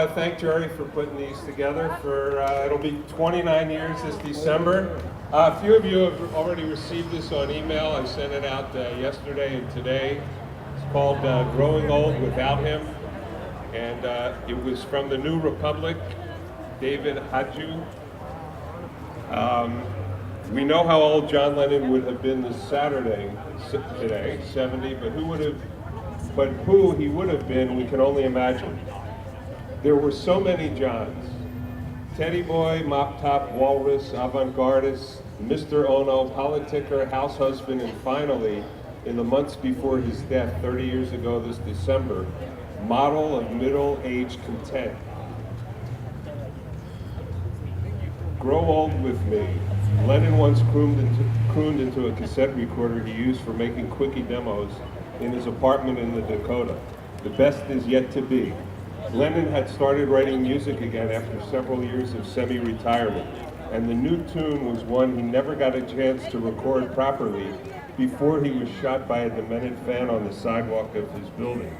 thank Jerry for putting these together. It'll be 29 years this December. A few of you have already received this on email. I sent it out yesterday and today. It's called Growing Old Without Him. And it was from the New Republic, David Hadju. We know how old John Lennon would have been this Saturday today, 70, but who he would have been, we can only imagine. There were so many Johns. Teddy Boy, Mop Top, Walrus, Avant-Gardist, Mr. Ono, Politicker, House Husband, and finally, in the months before his death, 30 years ago this December, model of middle-aged content. Grow Old With Me. Lennon once crooned into a cassette recorder he used for making quickie demos in his apartment in the Dakota. The best is yet to be. Lennon had started writing music again after several years of semi-retirement, and the new tune was one he never got a chance to record properly before he was shot by a demented fan on the sidewalk of his building.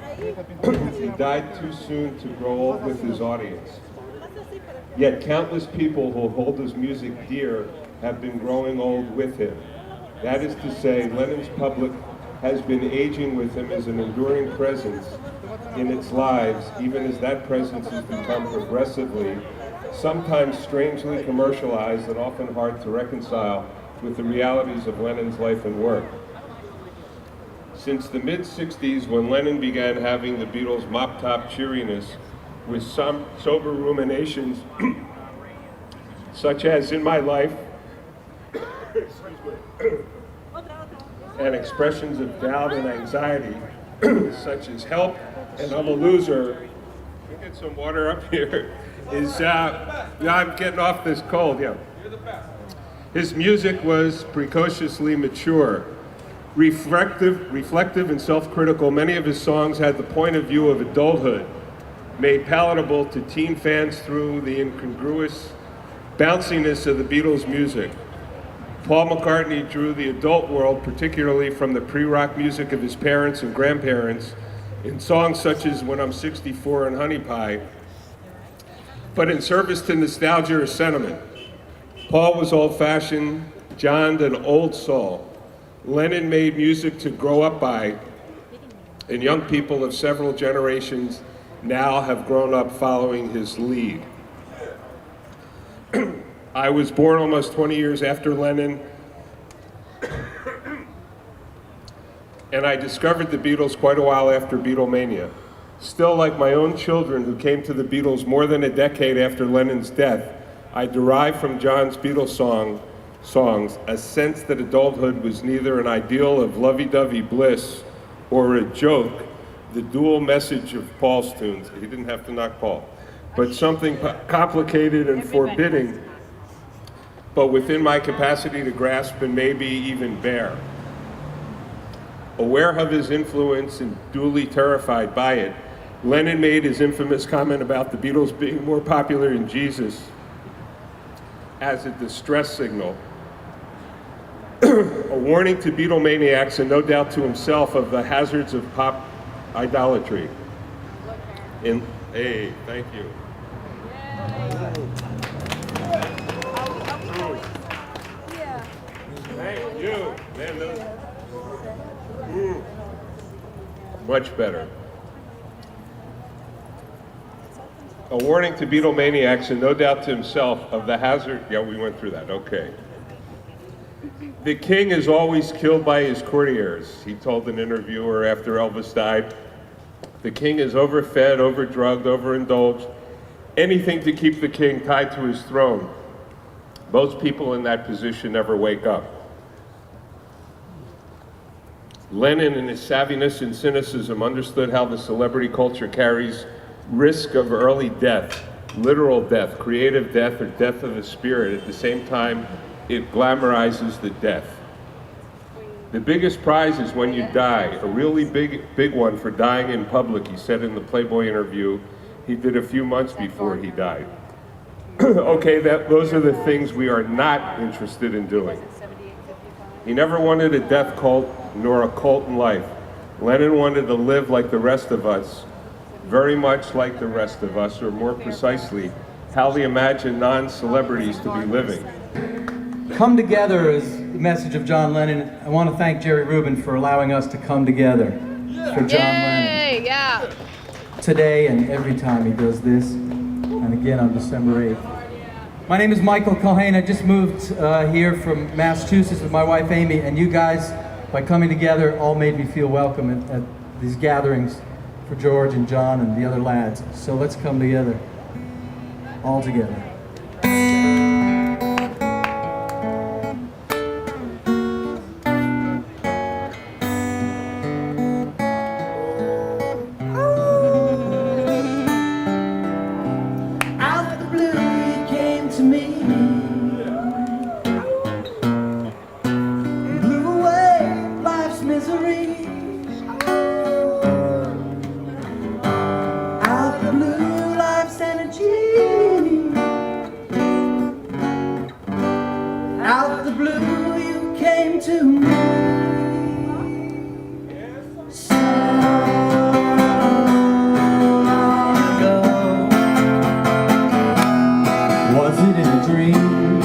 He died too soon to grow old with his audience. Yet countless people who hold his music dear have been growing old with him. That is to say, Lennon's public has been aging with him as an enduring presence in its lives, even as that presence has become progressively, sometimes strangely commercialized and often hard to reconcile with the realities of Lennon's life and work. Since the mid-60s, when Lennon began having the Beatles' mop-top cheeriness with some sober ruminations, such as "In My Life," and expressions of doubt and anxiety, such as "Help" and "I'm a Loser." Can we get some water up here? I'm getting off this cold, yeah. His music was precociously mature, reflective and self-critical. Many of his songs had the point of view of adulthood, made palatable to teen fans through the incongruous bounciness of the Beatles' music. Paul McCartney drew the adult world, particularly from the pre-rock music of his parents and grandparents, in songs such as "When I'm 64" and "Honey Pie," but in service to nostalgia or sentiment. Paul was old-fashioned, John an old soul. Lennon made music to grow up by, and young people of several generations now have grown up following his lead. I was born almost 20 years after Lennon, and I discovered the Beatles quite a while after Beatlemania. Still, like my own children who came to the Beatles more than a decade after Lennon's death, I derived from John's Beatles songs a sense that adulthood was neither an ideal of lovey-dovey bliss or a joke, the dual message of Paul's tunes. He didn't have to knock Paul, but something complicated and forbidding, but within my capacity to grasp and maybe even bear. Aware of his influence and duly terrified by it, Lennon made his infamous comment about the Beatles being more popular than Jesus as a distress signal, a warning to Beatlemaniacs and no doubt to himself of the hazards of pop idolatry. Hey, thank you. Thank you. Man, much better. A warning to Beatlemaniacs and no doubt to himself of the hazard. Yeah, we went through that. Okay. The king is always killed by his courtiers, he told an interviewer after Elvis died. The king is overfed, overdrugged, overindulged, anything to keep the king tied to his throne. Most people in that position never wake up. Lennon, in his savviness and cynicism, understood how the celebrity culture carries risk of early death, literal death, creative death, or death of the spirit. At the same time, it glamorizes the death. The biggest prize is when you die, a really big one for dying in public, he said in the Playboy interview he did a few months before he died. Okay, those are the things we are not interested in doing. He never wanted a death cult nor a cult in life. Lennon wanted to live like the rest of us, very much like the rest of us, or more precisely, how they imagine non-celebrities to be living. Come together is the message of John Lennon. I want to thank Jerry Rubin for allowing us to come together for John Lennon. Yeah. Today and every time he does this, and again on December 8th. My name is Michael Culhane. I just moved here from Massachusetts with my wife Amy, and you guys, by coming together, all made me feel welcome at these gatherings for George and John and the other lads. So let's come together, all together. To me, blew away life's misery. Out the blue, life's energy. Out the blue, you came to me. So long ago. Was it in a dream?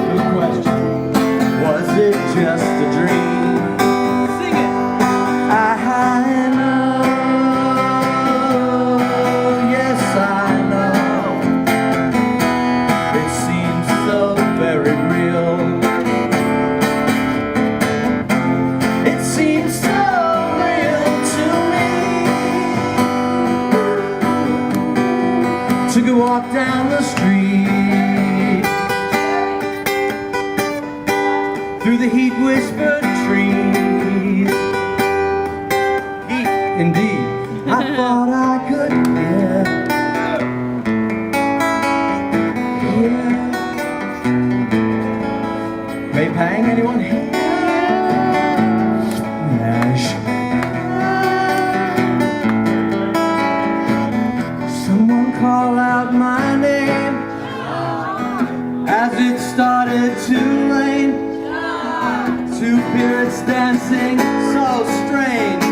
Good question. Was it just a dream? Sing it! I know, yes I know. It seems so very real. It seems so real to me. To go walk down the street through the heat-whispered trees. Heat, indeed. I thought I could hear. May pang anyone here? Nash. Someone call out my name as it started to rain. Two spirits dancing so strange.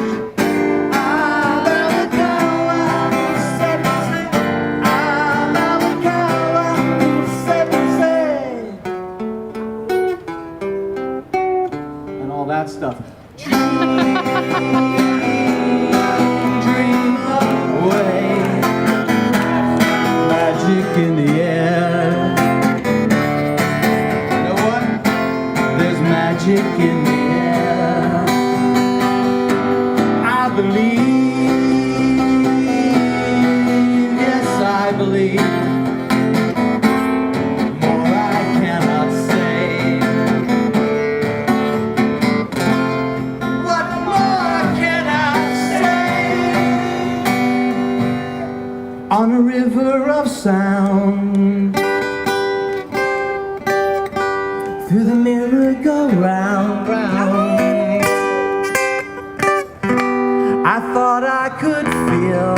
And all that stuff. Dream away. Magic in the air. You know what? There's magic in the air. I believe, yes I believe. More I cannot say. What more can I say? On a river of sound, through the merry-go-round, I thought I could feel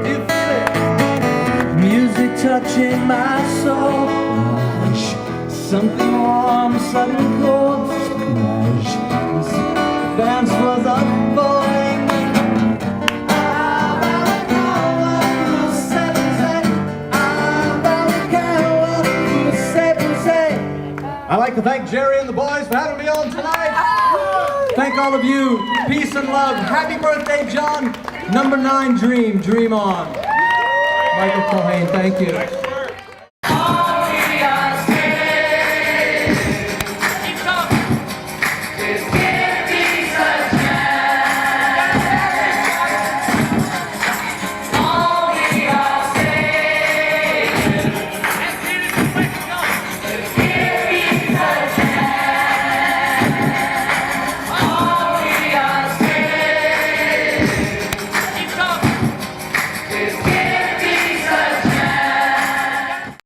you feel it? Music touching my soul. Something warm, something cold. Dance was unfolding. I'd like to thank Jerry and the boys for having me on tonight. Thank all of you. Peace and love. Happy birthday, John. Number 9, dream on. Michael Culhane, thank you.